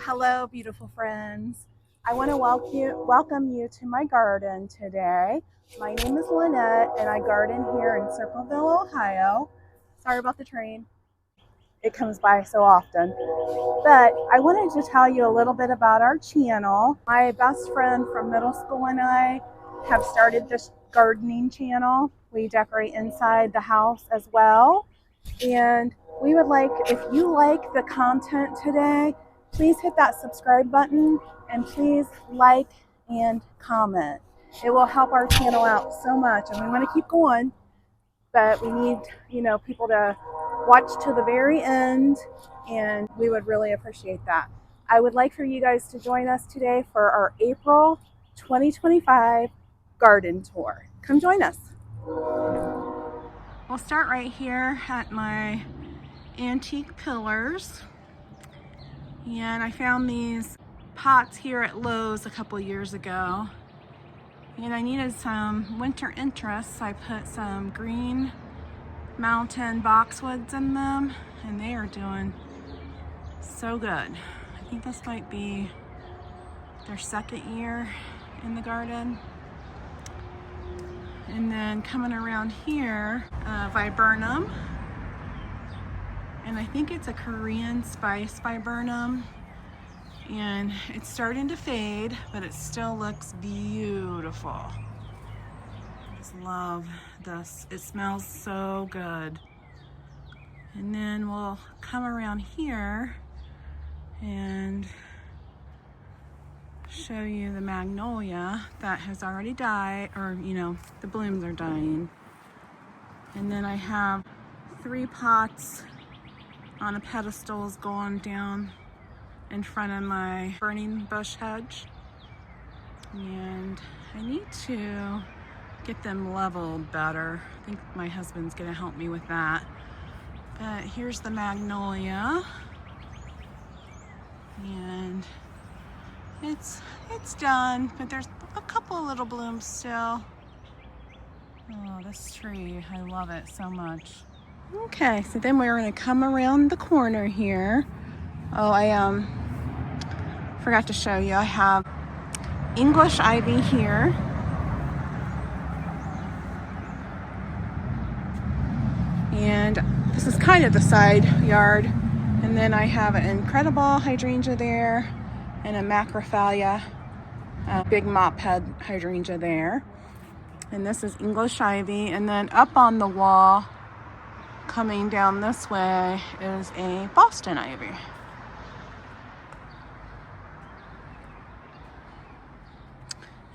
Hello, beautiful friends. I want to welcome you to my garden today. My name is Linette, and I garden here in Circleville, Ohio. Sorry about the train, it comes by so often. But I wanted to tell you a little bit about our channel. My best friend from middle school and I have started this gardening channel. We decorate inside the house as well. And we would like, if you like the content today, please hit that subscribe button and please like and comment. It will help our channel out so much, and we want to keep going, but we need, people to watch to the very end, and we would really appreciate that. I would like for you guys to join us today for our April 2025 garden tour. Come join us. We'll start right here at my antique pillars, and I found these pots here at Lowe's a couple years ago, and I needed some winter interest, so I put some green mountain boxwoods in them, and they are doing so good. I think this might be their second year in the garden. And then coming around here, viburnum, and I think it's a Korean spice viburnum, and it's starting to fade, but it still looks beautiful. I just love this. It smells so good. And then we'll come around here and show you the magnolia that has already died, or the blooms are dying. And then I have 3 pots on a pedestals going down in front of my burning bush hedge, and I need to get them leveled better. I think my husband's gonna help me with that. But here's the magnolia, and it's done, but there's a couple little blooms still. Oh, this tree, I love it so much. Okay, so then we're gonna come around the corner here. Oh, I forgot to show you, I have English ivy here. And this is kind of the side yard. And then I have an incredible hydrangea there, and a macrophalia, big mop head hydrangea there. And this is English ivy. And then up on the wall, coming down this way, is a Boston ivy.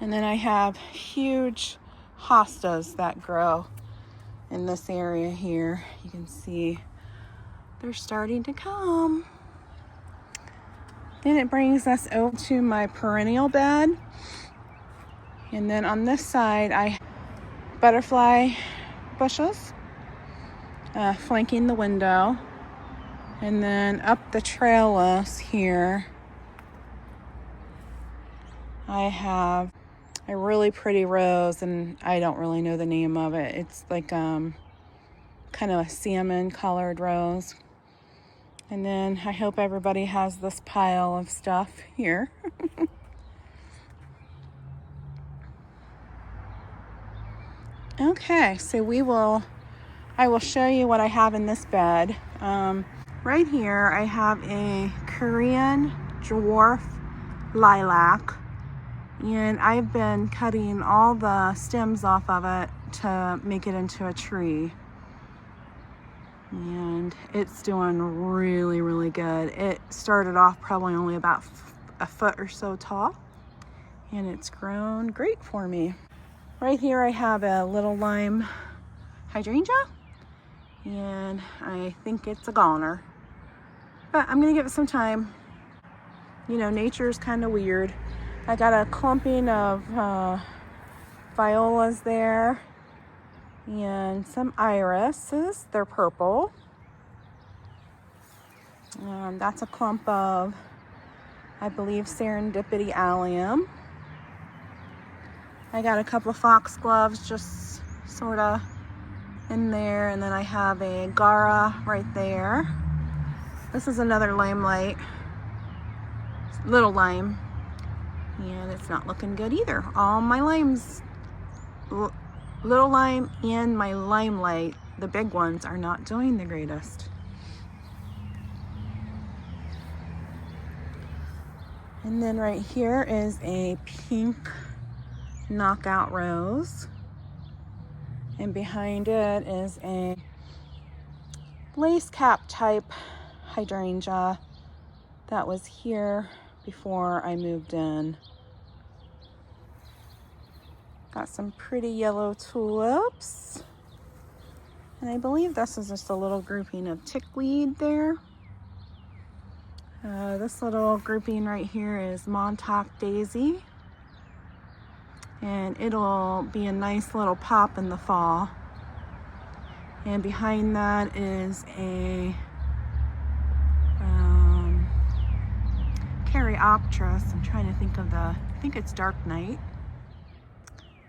And then I have huge hostas that grow in this area here. You can see they're starting to come. Then it brings us over to my perennial bed. And then on this side, I have butterfly bushes flanking the window. And then up the trellis here, I have a really pretty rose, and I don't really know the name of it. It's like kind of a salmon colored rose. And then I hope everybody has this pile of stuff here. Okay, so I will show you what I have in this bed. Right here I have a Korean dwarf lilac, and I've been cutting all the stems off of it to make it into a tree. And it's doing really, really good. It started off probably only about a foot or so tall, and it's grown great for me. Right here I have a little lime hydrangea, and I think it's a goner, but I'm gonna give it some time. Nature's kind of weird. I got a clumping of violas there, and some irises. They're purple. That's a clump of, I believe, serendipity allium. I got a couple of foxgloves just sort of in there, and then I have a Gara right there. This is another limelight. little lime, and it's not looking good either. All my limes, little lime and my limelight, the big ones, are not doing the greatest. And then right here is a pink knockout rose, and behind it is a lace cap type hydrangea that was here before I moved in. Got some pretty yellow tulips, and I believe this is just a little grouping of tickweed there. This little grouping right here is Montauk daisy, and it'll be a nice little pop in the fall. And behind that is a Caryopteris. I'm trying to think of I think it's Dark Night.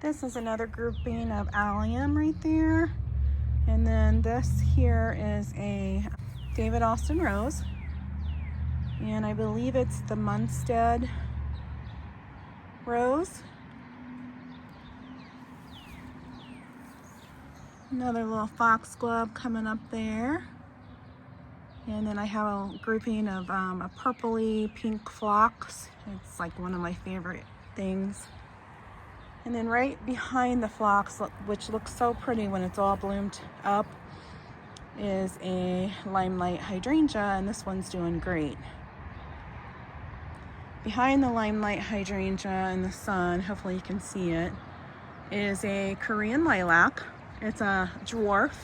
This is another grouping of allium right there. And then this here is a David Austin rose. And I believe it's the Munstead rose. Another little foxglove coming up there. And then I have a grouping of a purpley pink phlox. It's like one of my favorite things. And then right behind the phlox, which looks so pretty when it's all bloomed up, is a limelight hydrangea, and this one's doing great. Behind the limelight hydrangea in the sun, hopefully you can see it, is a Korean lilac. It's a dwarf,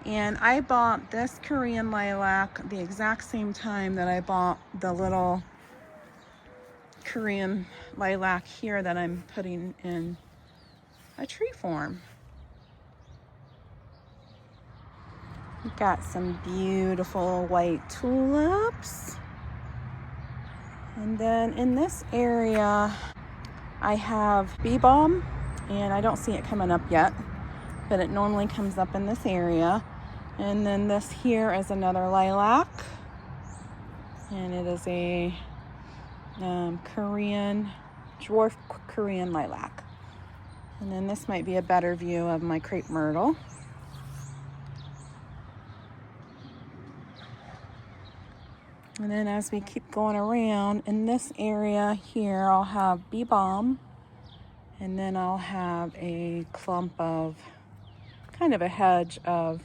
and I bought this Korean lilac the exact same time that I bought the little Korean lilac here that I'm putting in a tree form. We've got some beautiful white tulips. And then in this area, I have bee balm, and I don't see it coming up yet, but it normally comes up in this area. And then this here is another lilac, and it is a dwarf Korean lilac. And then this might be a better view of my crepe myrtle. And then as we keep going around, in this area here, I'll have bee balm, and then I'll have a clump of, kind of a hedge of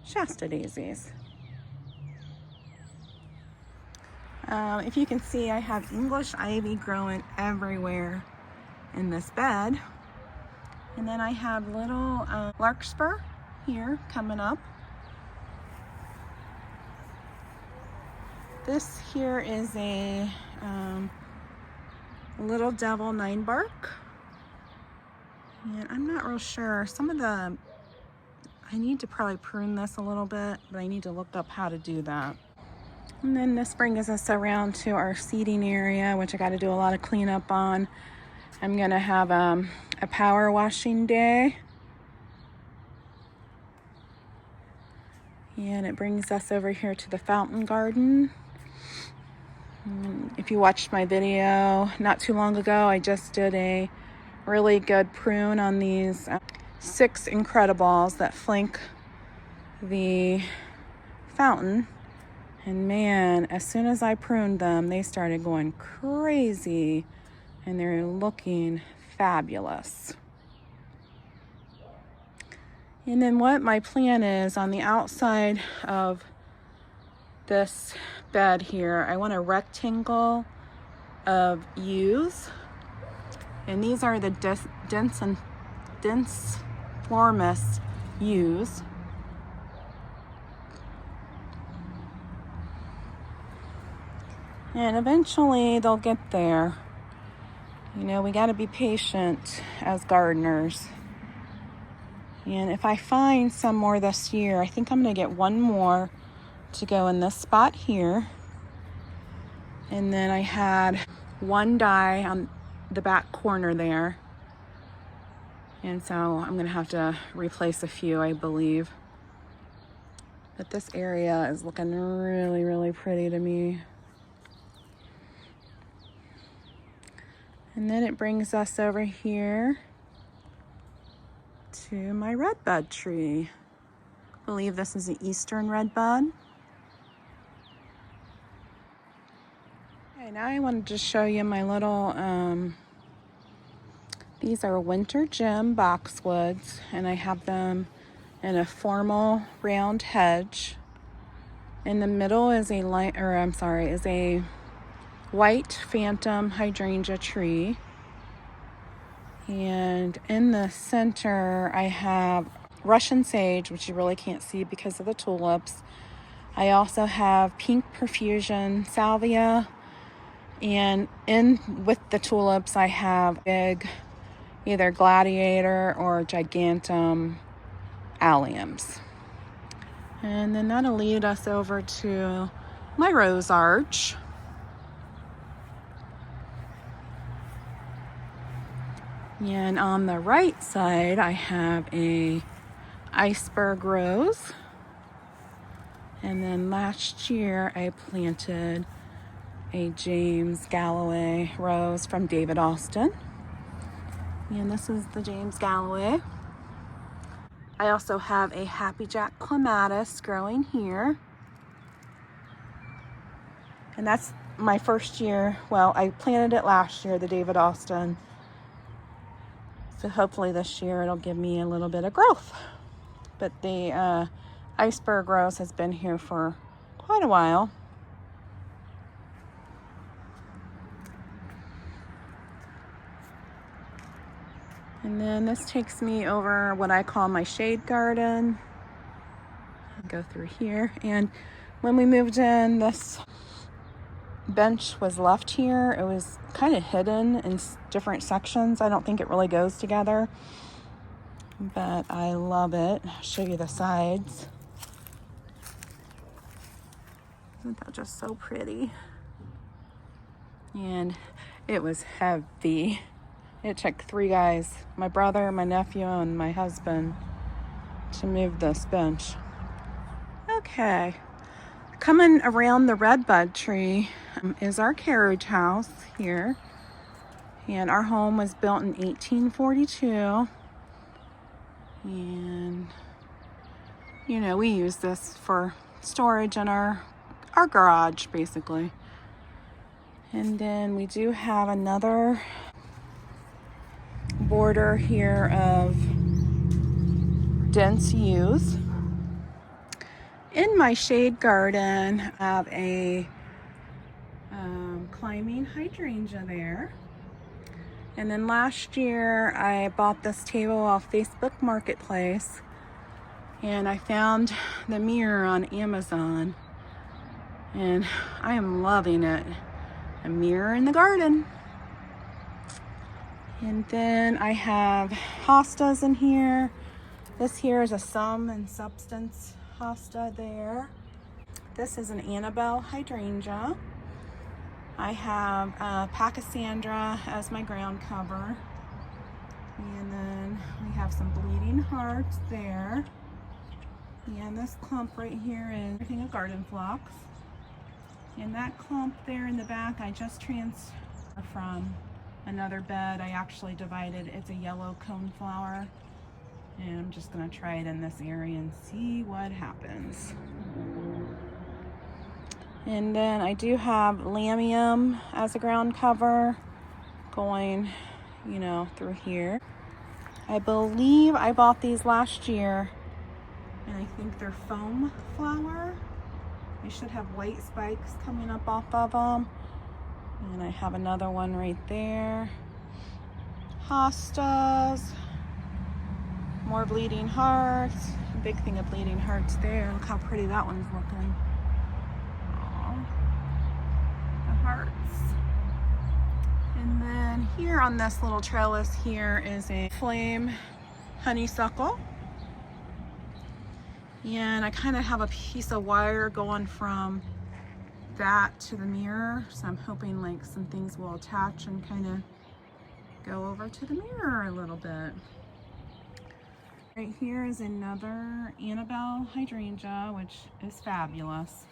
Shasta daisies. If you can see, I have English ivy growing everywhere in this bed. And then I have little larkspur here coming up. This here is a little devil nine bark. And I'm not real sure. I need to probably prune this a little bit, but I need to look up how to do that. And then this brings us around to our seating area, which I got to do a lot of cleanup on. I'm going to have a power washing day. And it brings us over here to the fountain garden. And if you watched my video not too long ago, I just did a really good prune on these 6 incredibles that flank the fountain. And man, as soon as I pruned them, they started going crazy, and they're looking fabulous. And then what my plan is on the outside of this bed here, I want a rectangle of yews, and these are the dense formous yews. And eventually they'll get there. You know, we got to be patient as gardeners. And if I find some more this year, I think I'm going to get one more to go in this spot here. And then I had one die on the back corner there. And so I'm going to have to replace a few, I believe. But this area is looking really, really pretty to me. And then it brings us over here to my redbud tree. I believe this is an eastern redbud. Okay, now I wanted to show you my little, these are winter gem boxwoods, and I have them in a formal round hedge. In the middle is a white phantom hydrangea tree. And in the center, I have Russian sage, which you really can't see because of the tulips. I also have pink perfusion salvia. And in with the tulips, I have big, either gladiator or gigantum alliums. And then that'll lead us over to my rose arch. And on the right side, I have a iceberg rose. And then last year, I planted a James Galloway rose from David Austin. And this is the James Galloway. I also have a Happy Jack clematis growing here. And that's my first year. Well, I planted it last year, the David Austin. So hopefully this year it'll give me a little bit of growth. But the iceberg rose has been here for quite a while. And then this takes me over what I call my shade garden. I'll go through here. And when we moved in, this bench was left here. It was kind of hidden in different sections. I don't think it really goes together, but I love it. I'll show you the sides. Isn't that just so pretty? And it was heavy. It took 3 guys, my brother, my nephew, and my husband, to move this bench. Okay, coming around the redbud tree is our carriage house here. And our home was built in 1842. And, you know, we use this for storage in our garage, basically. And then we do have another border here of dense yews. In my shade garden, I have a climbing hydrangea there. And then last year, I bought this table off Facebook Marketplace, and I found the mirror on Amazon, and I am loving it. A mirror in the garden. And then I have hostas in here. This here is a Sum and Substance hosta there. This is an Annabelle hydrangea. I have Pachysandra as my ground cover. And then we have some bleeding hearts there. And this clump right here is everything of garden phlox. And that clump there in the back, I just transferred from another bed. I actually divided. It's a yellow coneflower. And I'm just gonna try it in this area and see what happens. And then I do have lamium as a ground cover going, you know, through here. I believe I bought these last year, and I think they're foam flower. They should have white spikes coming up off of them. And I have another one right there. Hostas. More bleeding hearts. A big thing of bleeding hearts there. Look how pretty that one's looking. Aww. The hearts. And then here on this little trellis here is a flame honeysuckle. And I kind of have a piece of wire going from that to the mirror. So I'm hoping like some things will attach and kind of go over to the mirror a little bit. Right here is another Annabelle hydrangea, which is fabulous.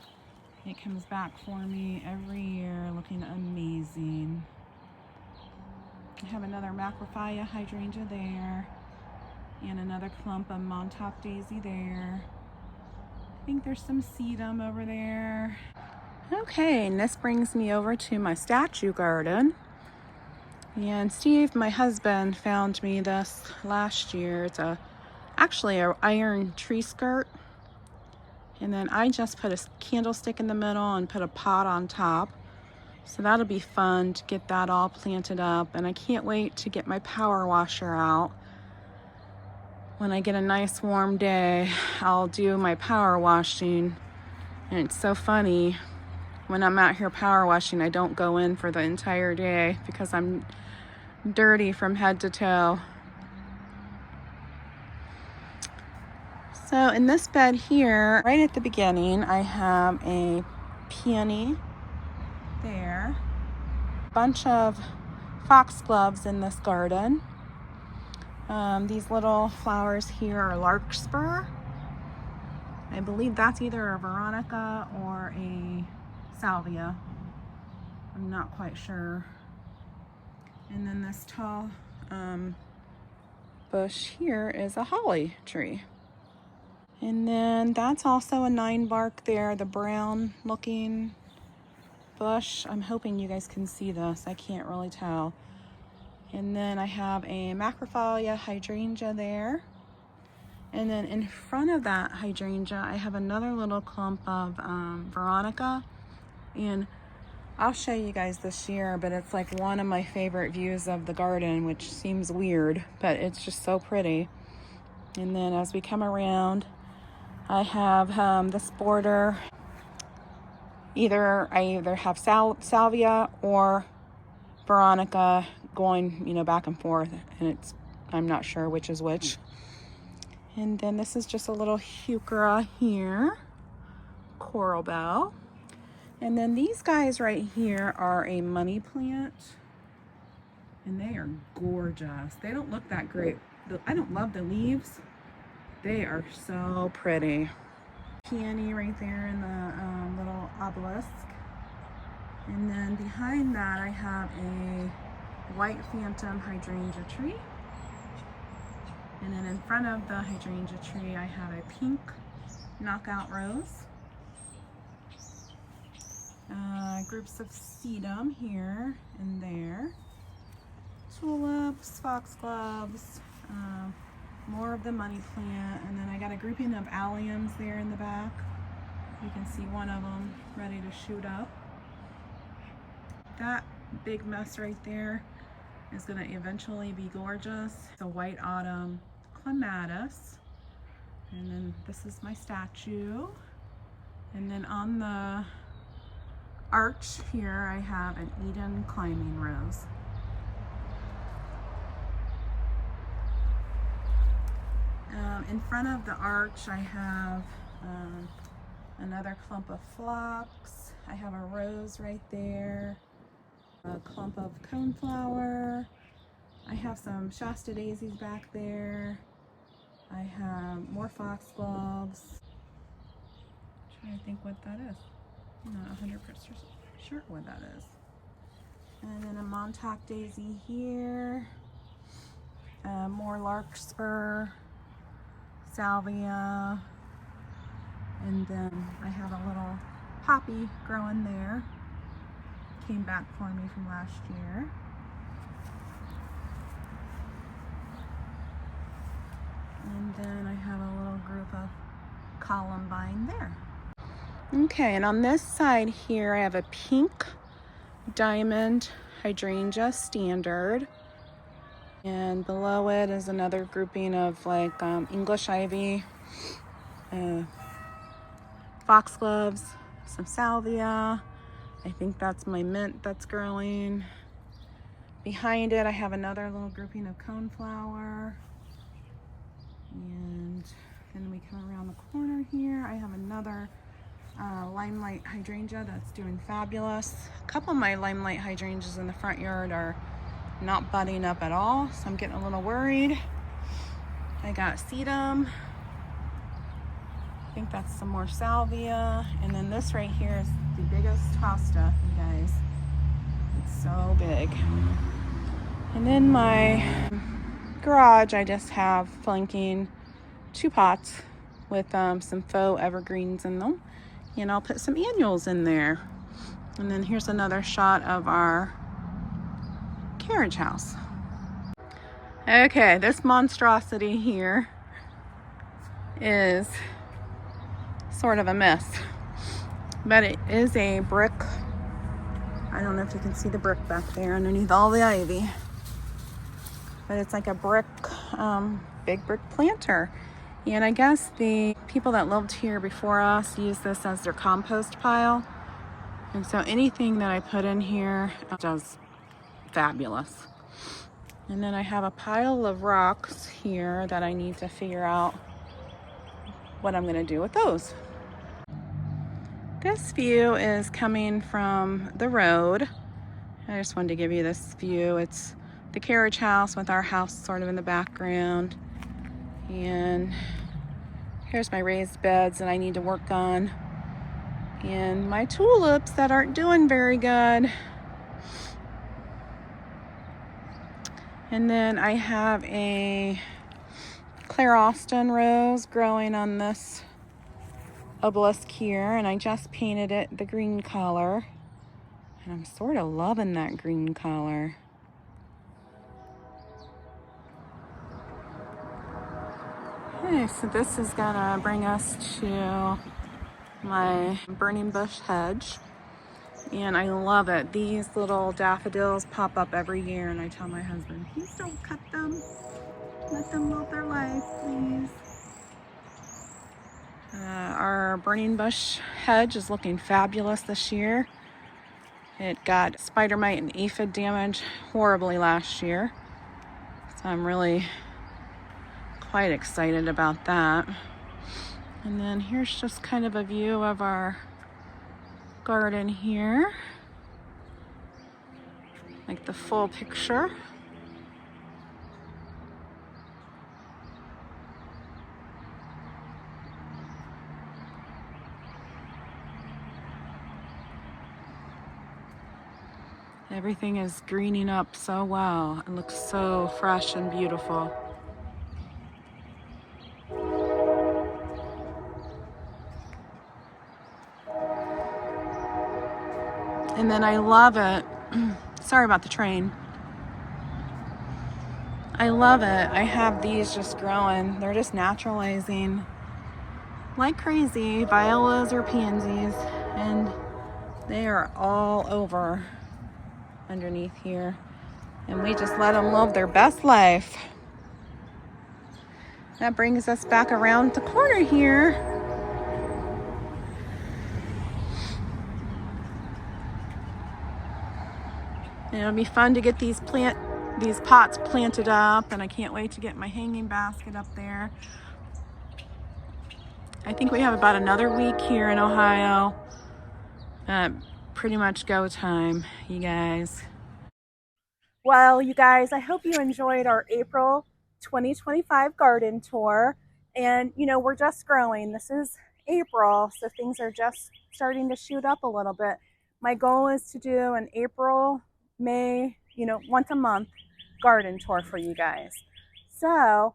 It comes back for me every year looking amazing. I have another macrophylla hydrangea there, and another clump of Montauk daisy there. I think there's some sedum over there. Okay, and this brings me over to my statue garden. And Steve, my husband, found me this last year. It's actually an iron tree skirt. And then I just put a candlestick in the middle and put a pot on top. So that'll be fun to get that all planted up. And I can't wait to get my power washer out. When I get a nice warm day, I'll do my power washing. And it's so funny, when I'm out here power washing, I don't go in for the entire day because I'm dirty from head to toe. So in this bed here, right at the beginning, I have a peony there, a bunch of foxgloves in this garden. These little flowers here are larkspur. I believe that's either a veronica or a salvia. I'm not quite sure. And then this tall bush here is a holly tree. And then that's also a 9-bark there, the brown looking bush. I'm hoping you guys can see this. I can't really tell. And then I have a macrophylla hydrangea there. And then in front of that hydrangea, I have another little clump of veronica. And I'll show you guys this year, but it's like one of my favorite views of the garden, which seems weird, but it's just so pretty. And then as we come around, I have this border. I either have salvia or veronica going, back and forth, and I'm not sure which is which. And then this is just a little heuchera here, coral bell. And then these guys right here are a money plant, and they are gorgeous. They don't look that great. I don't love the leaves. They are so pretty. Peony right there in the little obelisk. And then behind that I have a white phantom hydrangea tree. And then in front of the hydrangea tree I have a pink knockout rose. Groups of sedum here and there. Tulips, foxgloves, more of the money plant, and then I got a grouping of alliums there in the back. You can see one of them ready to shoot up. That big mess right there is going to eventually be gorgeous. It's a white autumn clematis. And then this is my statue. And then on the arch here I have an Eden climbing rose. In front of the arch I have another clump of phlox. I have a rose right there, a clump of coneflower. I have some Shasta daisies back there. I have more foxgloves. I'm trying to think what that is. I'm not 100% sure what that is. And then a Montauk daisy here. More larkspur, salvia, and then I have a little poppy growing there. Came back for me from last year. And then I have a little group of columbine there. Okay, and on this side here I have a pink diamond hydrangea standard. And below it is another grouping of like English ivy, foxgloves, some salvia. I think that's my mint that's growing. Behind it I have another little grouping of coneflower. And then we come around the corner here, I have another limelight hydrangea that's doing fabulous. A couple of my limelight hydrangeas in the front yard are not budding up at all, so I'm getting a little worried. I got sedum. I think that's some more salvia. And then this right here is the biggest hosta, you guys. It's so big. And in my garage, I just have flanking 2 pots with some faux evergreens in them. And I'll put some annuals in there. And then here's another shot of our carriage house. Okay, this monstrosity here is sort of a mess, but it is a brick. I don't know if you can see the brick back there underneath all the ivy, but it's like a brick, big brick planter. And I guess the people that lived here before us used this as their compost pile. And so anything that I put in here does fabulous. And then I have a pile of rocks here that I need to figure out what I'm gonna do with those. This view is coming from the road. I just wanted to give you this view. It's the carriage house with our house sort of in the background. And here's my raised beds that I need to work on. And my tulips that aren't doing very good. And then I have a Claire Austin rose growing on this obelisk here, and I just painted it the green color. And I'm sort of loving that green color. Okay, so this is gonna bring us to my burning bush hedge. And I love it. These little daffodils pop up every year, and I tell my husband, please don't cut them. Let them live their life, please. Our burning bush hedge is looking fabulous this year. It got spider mite and aphid damage horribly last year. So I'm really quite excited about that. And then here's just kind of a view of our garden here. Like the full picture. Everything is greening up so well. It looks so fresh and beautiful. And then I love it. Sorry about the train. I love it. I have these just growing. They're just naturalizing like crazy, violas or pansies, and they are all over underneath here. And we just let them live their best life. That brings us back around the corner here. And it'll be fun to get these pots planted up, and I can't wait to get my hanging basket up there. I think we have about another week here in Ohio. Pretty much go time, you guys. Well, you guys, I hope you enjoyed our April 2025 garden tour. And, you know, we're just growing. This is April, so things are just starting to shoot up a little bit. My goal is to do an April, May, you know, once a month garden tour for you guys. So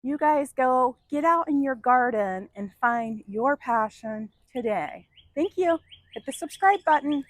you guys go get out in your garden and find your passion today. Thank you. Hit the subscribe button.